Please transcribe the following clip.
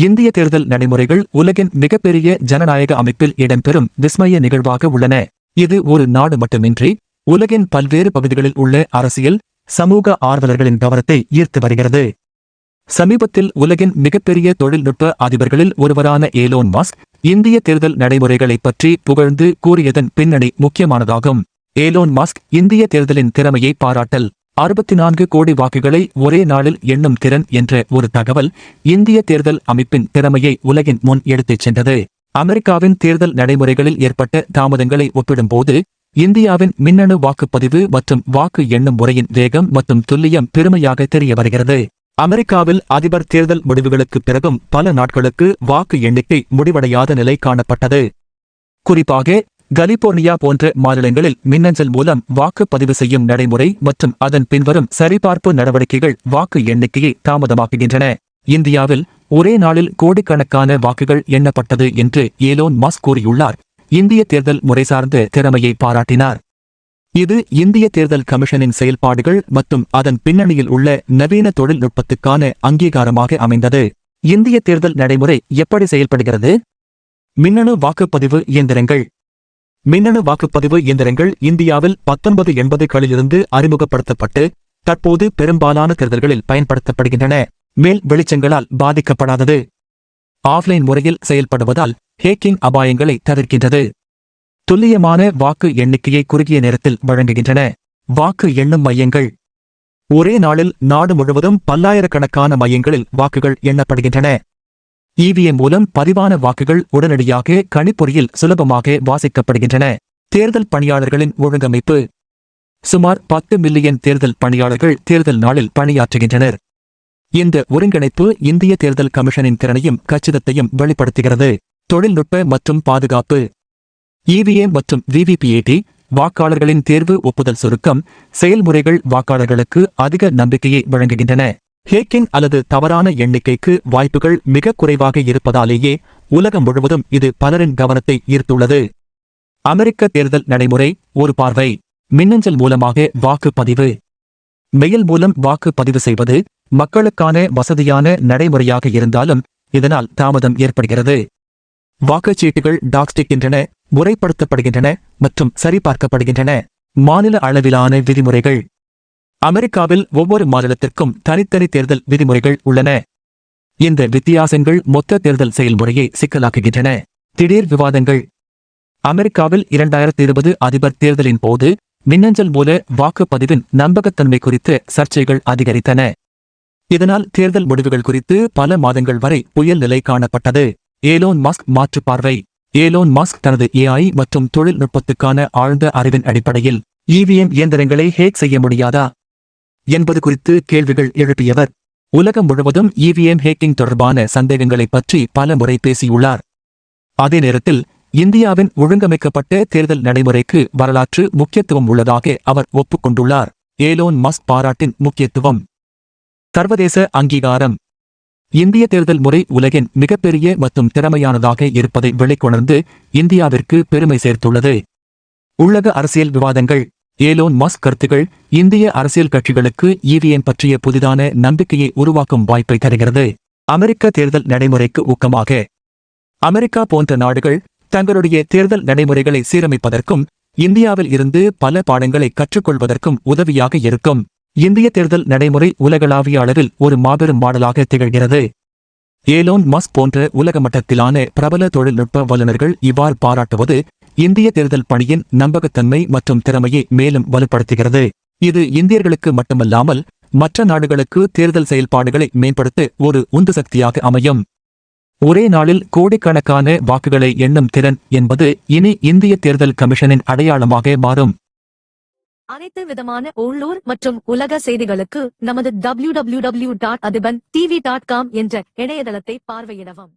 இந்திய தேர்தல் நடைமுறைகள் உலகின் மிகப்பெரிய ஜனநாயக அமைப்பில் இடம்பெறும் விஸ்மய நிகழ்வாக உள்ளன. இது ஒரு நாடு மட்டுமின்றி உலகின் பல்வேறு பகுதிகளில் உள்ள அரசியல், சமூக ஆர்வலர்களின் கவனத்தை ஈர்த்து வருகிறது. சமீபத்தில் உலகின் மிகப்பெரிய தொழில்நுட்ப அதிபர்களில் ஒருவரான ஏலோன் மஸ்க் இந்திய தேர்தல் நடைமுறைகளைப் பற்றி புகழ்ந்து கூறியதன் பின்னணி முக்கியமானதாகும். ஏலோன் மஸ்க் இந்திய தேர்தலின் திறமையை பாராட்டல். 64 கோடி வாக்குகளை ஒரே நாளில் எண்ணும் திறன் என்ற ஒரு தகவல் இந்திய தேர்தல் அமைப்பின் திறமையை உலகின் முன் எடுத்துச் சென்றது. அமெரிக்காவின் தேர்தல் நடைமுறைகளில் ஏற்பட்ட தாமதங்களை ஒப்பிடும்போது இந்தியாவின் மின்னணு வாக்குப்பதிவு மற்றும் வாக்கு எண்ணும் முறையின் வேகம் மற்றும் துல்லியம் பெருமையாக தெரிய வருகிறது. அமெரிக்காவில் அதிபர் தேர்தல் முடிவுகளுக்குப் பிறகும் பல நாட்களுக்கு வாக்கு எண்ணிக்கை முடிவடையாத நிலை காணப்பட்டது. குறிப்பாக கலிபோர்னியா போன்ற மாநிலங்களில் மின்னஞ்சல் மூலம் வாக்குப்பதிவு செய்யும் நடைமுறை மற்றும் அதன் பின்வரும் சரிபார்ப்பு நடவடிக்கைகள் வாக்கு எண்ணிக்கையை தாமதமாக்குகின்றன. இந்தியாவில் ஒரே நாளில் கோடிக்கணக்கான வாக்குகள் எண்ணப்பட்டது என்று ஏலோன் மஸ்க் கூறியுள்ளார். இந்திய தேர்தல் முறை சார்ந்த திறமையை பாராட்டினார். இது இந்திய தேர்தல் கமிஷனின் செயல்பாடுகள் மற்றும் அதன் பின்னணியில் உள்ள நவீன தொழில்நுட்பத்துக்கான அங்கீகாரமாக அமைந்தது. இந்திய தேர்தல் நடைமுறை எப்படி செயல்படுகிறது? மின்னணு வாக்குப்பதிவு இயந்திரங்கள். மின்னணு வாக்குப்பதிவு இயந்திரங்கள் இந்தியாவில் 1980களிலிருந்து அறிமுகப்படுத்தப்பட்டு தற்போது பெரும்பாலான தேர்தல்களில் பயன்படுத்தப்படுகின்றன. மேல் வெளிச்சங்களால் பாதிக்கப்படாதது. ஆஃப்லைன் முறையில் செயல்படுவதால் ஹேக்கிங் அபாயங்களை தவிர்க்கின்றது. துல்லியமான வாக்கு எண்ணிக்கையை குறுகிய நேரத்தில் வழங்குகின்றன. வாக்கு எண்ணும் மையங்கள். ஒரே நாளில் நாடு முழுவதும் பல்லாயிரக்கணக்கான மையங்களில் வாக்குகள் எண்ணப்படுகின்றன. இவிஎம் மூலம் பதிவான வாக்குகள் உடனடியாக கணிப்பொறியில் சுலபமாக வாசிக்கப்படுகின்றன. தேர்தல் பணியாளர்களின் ஒழுங்கமைப்பு. சுமார் 10 மில்லியன் தேர்தல் பணியாளர்கள் தேர்தல் நாளில் பணியாற்றுகின்றனர். இந்த ஒருங்கிணைப்பு இந்திய தேர்தல் கமிஷனின் திறனையும் கச்சிதத்தையும் வெளிப்படுத்துகிறது. தொழில்நுட்ப மற்றும் பாதுகாப்பு. இவிஎம் மற்றும் விவிபிஏடி வாக்காளர்களின் தேர்வு ஒப்புதல் சுருக்கம் செயல்முறைகள் வாக்காளர்களுக்கு அதிக நம்பிக்கையை வழங்குகின்றன. ஹேக்கிங் அல்லது தவறான எண்ணிக்கைக்கு வாய்ப்புகள் மிக குறைவாக இருப்பதாலேயே உலகம் முழுவதும் இது பலரின் கவனத்தை ஈர்த்துள்ளது. அமெரிக்க தேர்தல் நடைமுறை ஒரு பார்வை. மின்னஞ்சல் மூலமாக வாக்குப்பதிவு. மெயில் மூலம் வாக்குப்பதிவு செய்வது மக்களுக்கான வசதியான நடைமுறையாக இருந்தாலும் இதனால் தாமதம் ஏற்படுகிறது. வாக்குச்சீட்டுகள் டாக்ஸ்டிக்கின்றன, முறைப்படுத்தப்படுகின்றன மற்றும் சரிபார்க்கப்படுகின்றன. மாநில அளவிலான விதிமுறைகள். அமெரிக்காவில் ஒவ்வொரு மாநிலத்திற்கும் தனித்தனி தேர்தல் விதிமுறைகள் உள்ளன. இந்த வித்தியாசங்கள் மொத்த தேர்தல் செயல்முறையை சிக்கலாக்குகின்றன. திடீர் விவாதங்கள். அமெரிக்காவில் 2020 அதிபர் தேர்தலின் போது மின்னஞ்சல் மூல வாக்குப்பதிவின் நம்பகத்தன்மை குறித்து சர்ச்சைகள் அதிகரித்தன. இதனால் தேர்தல் முடிவுகள் குறித்து பல மாதங்கள் வரை புயல் நிலை காணப்பட்டது. ஏலோன் மஸ்க் மாற்று பார்வை. ஏலோன் மஸ்க் தனது ஏஐ மற்றும் தொழில்நுட்பத்துக்கான ஆழ்ந்த அறிவின் அடிப்படையில் இவிஎம் இயந்திரங்களை ஹேக் செய்ய முடியாதா என்பது குறித்து கேள்விகள் எழுப்பியவர். உலகம் முழுவதும் இவிஎம் ஹேக்கிங் தொடர்பான சந்தேகங்களைப் பற்றி பல முறை பேசியுள்ளார். அதே நேரத்தில் இந்தியாவின் ஒழுங்கமைக்கப்பட்ட தேர்தல் நடைமுறைக்கு வரலாற்று முக்கியத்துவம் உள்ளதாக அவர் ஒப்புக்கொண்டுள்ளார். ஏலோன் மஸ்க் பாராட்டின் முக்கியத்துவம். சர்வதேச அங்கீகாரம். இந்திய தேர்தல் முறை உலகின் மிகப்பெரிய மற்றும் திறமையானதாக இருப்பதை வெளிக்கொணர்ந்து இந்தியாவிற்கு பெருமை சேர்த்துள்ளது. உலக அரசியல் விவாதங்கள். ஏலோன் மஸ்க் கருத்துகள் இந்திய அரசியல் கட்சிகளுக்கு இவிஎம் பற்றிய புதிதான நம்பிக்கையை உருவாக்கும் வாய்ப்பை தருகிறது. அமெரிக்க தேர்தல் நடைமுறைக்கு ஊக்கமாக. அமெரிக்கா போன்ற நாடுகள் தங்களுடைய தேர்தல் நடைமுறைகளை சீரமைப்பதற்கும் இந்தியாவில் இருந்து பல பாடங்களை கற்றுக்கொள்வதற்கும் உதவியாக இருக்கும். இந்திய தேர்தல் நடைமுறை உலகளாவிய அளவில் ஒரு மாபெரும் மாடலாக திகழ்கிறது. ஏலோன் மஸ்க் போன்ற உலக மட்டத்திலான பிரபல தொழில்நுட்ப வல்லுநர்கள் இவ்வாறு பாராட்டுவது இந்திய தேர்தல் பணியின் நம்பகத்தன்மை மற்றும் திறமையை மேலும் வலுப்படுத்துகிறது. இது இந்தியர்களுக்கு மட்டுமல்லாமல் மற்ற நாடுகளுக்கு தேர்தல் செயல்பாடுகளை மேம்படுத்த ஒரு உந்து சக்தியாக அமையும். ஒரே நாளில் கோடிக்கணக்கான வாக்குகளை எண்ணும் திறன் என்பது இனி இந்திய தேர்தல் கமிஷனின் அடையாளமாக மாறும். அனைத்து விதமான உள்ளூர் மற்றும் உலக செய்திகளுக்கு நமது www.adibantv.com என்ற இணையதளத்தை பார்வையிடவும்.